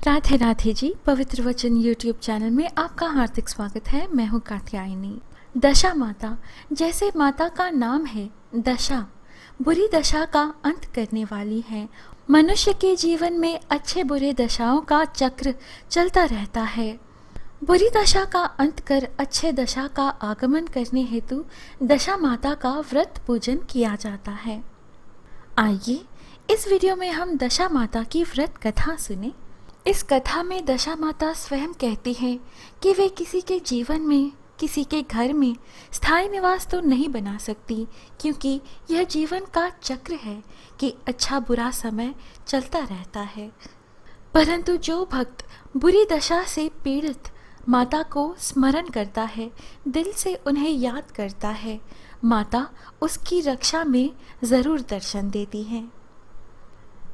राधे राधे जी। पवित्र वचन YouTube channel में आपका हार्दिक स्वागत है। मैं हूँ कात्यायनी। दशा माता, जैसे माता का नाम है दशा, बुरी दशा का अंत करने वाली है। मनुष्य के जीवन में अच्छे बुरे दशाओं का चक्र चलता रहता है। बुरी दशा का अंत कर अच्छे दशा का आगमन करने हेतु दशा माता का व्रत पूजन किया जाता है। आइए इस वीडियो में हम दशा माता की व्रत कथा सुने। इस कथा में दशा माता स्वयं कहती हैं कि वे किसी के जीवन में, किसी के घर में स्थायी निवास तो नहीं बना सकती, क्योंकि यह जीवन का चक्र है कि अच्छा बुरा समय चलता रहता है। परंतु जो भक्त बुरी दशा से पीड़ित माता को स्मरण करता है, दिल से उन्हें याद करता है, माता उसकी रक्षा में जरूर दर्शन देती हैं।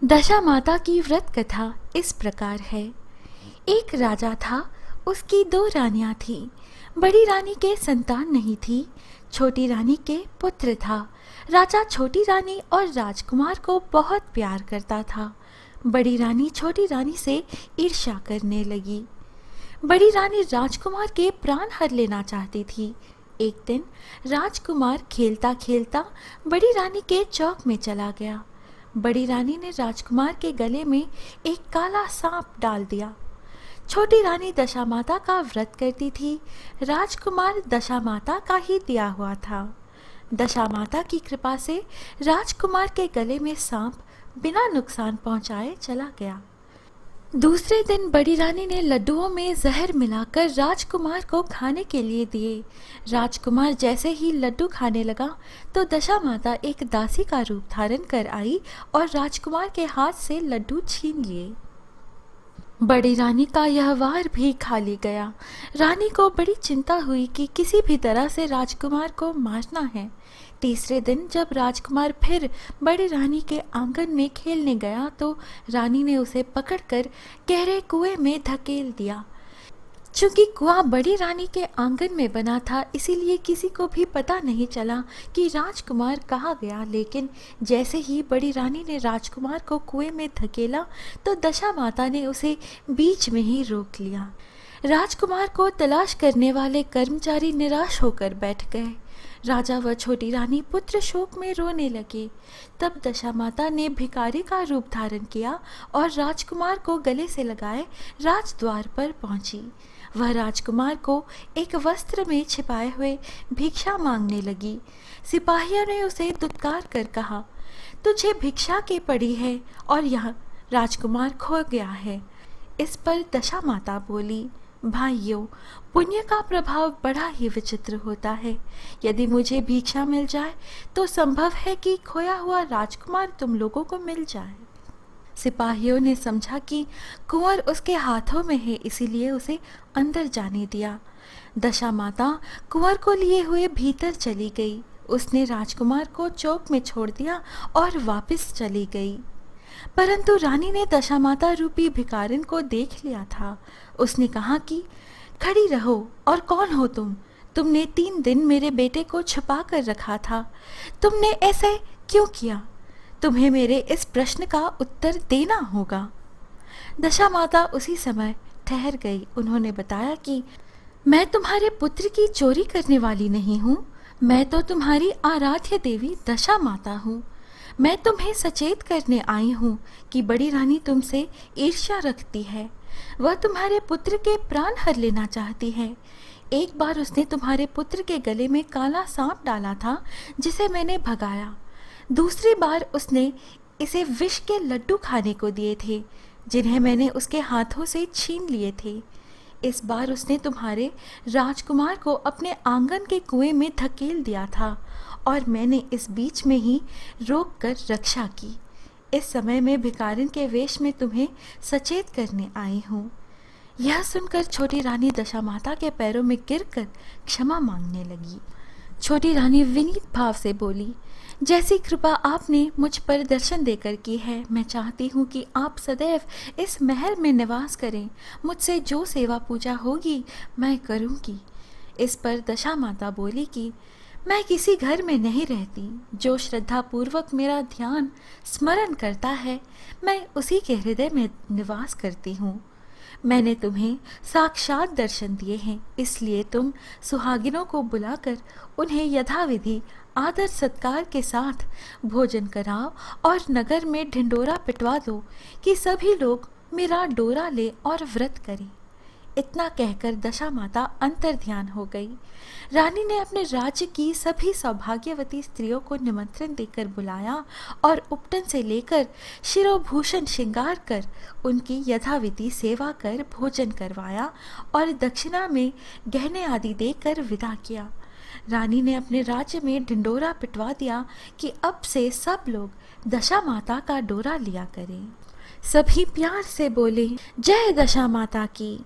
दशा माता की व्रत कथा इस प्रकार है। एक राजा था, उसकी 2 रानियां थीं। बड़ी रानी के संतान नहीं थी, छोटी रानी के पुत्र था। राजा छोटी रानी और राजकुमार को बहुत प्यार करता था। बड़ी रानी छोटी रानी से ईर्ष्या करने लगी। बड़ी रानी राजकुमार के प्राण हर लेना चाहती थी। एक दिन राजकुमार खेलता खेलता बड़ी रानी के चौक में चला गया। बड़ी रानी ने राजकुमार के गले में एक काला सांप डाल दिया। छोटी रानी दशा माता का व्रत करती थी। राजकुमार दशा माता का ही दिया हुआ था। दशा माता की कृपा से राजकुमार के गले में सांप बिना नुकसान पहुंचाए चला गया। दूसरे दिन बड़ी रानी ने लड्डुओं में जहर मिलाकर राजकुमार को खाने के लिए दिए। राजकुमार जैसे ही लड्डू खाने लगा तो दशा माता एक दासी का रूप धारण कर आई और राजकुमार के हाथ से लड्डू छीन लिए। बड़ी रानी का यह वार भी खाली गया। रानी को बड़ी चिंता हुई कि किसी भी तरह से राजकुमार को मारना है। तीसरे दिन जब राजकुमार फिर बड़ी रानी के आंगन में खेलने गया तो रानी ने उसे पकड़कर गहरे कुएं में धकेल दिया। चूंकि कुआं बड़ी रानी के आंगन में बना था, इसीलिए किसी को भी पता नहीं चला कि राजकुमार कहाँ गया। लेकिन जैसे ही बड़ी रानी ने राजकुमार को कुएं में धकेला तो दशा माता ने उसे बीच में ही रोक लिया। राजकुमार को तलाश करने वाले कर्मचारी निराश होकर बैठ गए। राजा व छोटी रानी पुत्र शोक में रोने लगे। तब दशा माता ने भिखारी का रूप धारण किया और राजकुमार को गले से लगाए राजद्वार पर पहुंची। वह राजकुमार को एक वस्त्र में छिपाए हुए भिक्षा मांगने लगी। सिपाहियों ने उसे दुत्कार कर कहा, तुझे भिक्षा के पड़ी है और यहाँ राजकुमार खो गया है। इस पर दशा माता बोली, भाइयों, पुण्य का प्रभाव बड़ा ही विचित्र होता है। यदि मुझे भिक्षा मिल जाए तो संभव है कि खोया हुआ राजकुमार तुम लोगों को मिल जाए। सिपाहियों ने समझा कि कुंवर उसके हाथों में है, इसीलिए उसे अंदर जाने दिया। दशा माता कुंवर को लिए हुए भीतर चली गई। उसने राजकुमार को चौक में छोड़ दिया और वापस चली गई। परंतु रानी ने दशा माता रूपी भिखारिन को देख लिया था। उसने कहा कि खड़ी रहो, और कौन हो तुम? तुमने 3 दिन मेरे बेटे को छुपा कर रखा था। तुमने ऐसे क्यों किया? तुम्हें मेरे इस प्रश्न का उत्तर देना होगा। दशा माता उसी समय ठहर गई। उन्होंने बताया कि मैं तुम्हारे पुत्र की चोरी करने वाली नहीं हूँ। मैं तो तुम्हारी आराध्य देवी दशा माता हूँ। मैं तुम्हें सचेत करने आई हूँ कि बड़ी रानी तुमसे ईर्ष्या रखती है। वह तुम्हारे पुत्र के प्राण हर लेना चाहती है। एक बार उसने तुम्हारे पुत्र के गले में काला सांप डाला था, जिसे मैंने भगाया। दूसरी बार उसने इसे विष के लड्डू खाने को दिए थे, जिन्हें मैंने उसके हाथों से छीन लिए थे। इस बार उसने तुम्हारे राजकुमार को अपने आंगन के कुएं में धकेल दिया था और मैंने इस बीच में ही रोक कर रक्षा की। इस समय मैं भिखारिन के वेश में तुम्हें सचेत करने आई हूँ। यह सुनकर छोटी रानी दशा माता के पैरों में गिरकर क्षमा मांगने लगी। छोटी रानी विनीत भाव से बोली, जैसी कृपा आपने मुझ पर दर्शन देकर की है, मैं चाहती हूँ कि आप सदैव इस महल में निवास करें। मुझसे जो सेवा पूजा होगी मैं करूँगी। इस पर दशा माता बोली कि मैं किसी घर में नहीं रहती। जो श्रद्धा पूर्वक मेरा ध्यान स्मरण करता है, मैं उसी के हृदय में निवास करती हूँ। मैंने तुम्हें साक्षात दर्शन दिए हैं, इसलिए तुम सुहागिनों को बुलाकर उन्हें यथाविधि आदर सत्कार के साथ भोजन कराओ और नगर में ढिंडोरा पिटवा दो कि सभी लोग मेरा डोरा ले और व्रत करें। इतना कहकर दशा माता अंतर ध्यान हो गई। रानी ने अपने राज्य की सभी सौभाग्यवती स्त्रियों को निमंत्रण देकर बुलाया और उपटन से लेकर शिरोभूषण श्रृंगार कर उनकी यथाविधि सेवा कर भोजन करवाया और दक्षिणा में गहने आदि देकर विदा किया। रानी ने अपने राज्य में ढिंडोरा पिटवा दिया कि अब से सब लोग दशा माता का डोरा लिया करें। सभी प्यार से बोले, जय दशा माता की।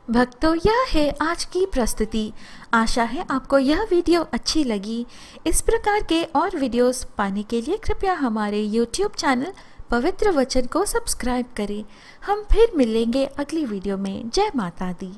भक्तों, यह है आज की प्रस्तुति। आशा है आपको यह वीडियो अच्छी लगी। इस प्रकार के और वीडियोस पाने के लिए कृपया हमारे YouTube चैनल पवित्र वचन को सब्सक्राइब करें। हम फिर मिलेंगे अगली वीडियो में। जय माता दी।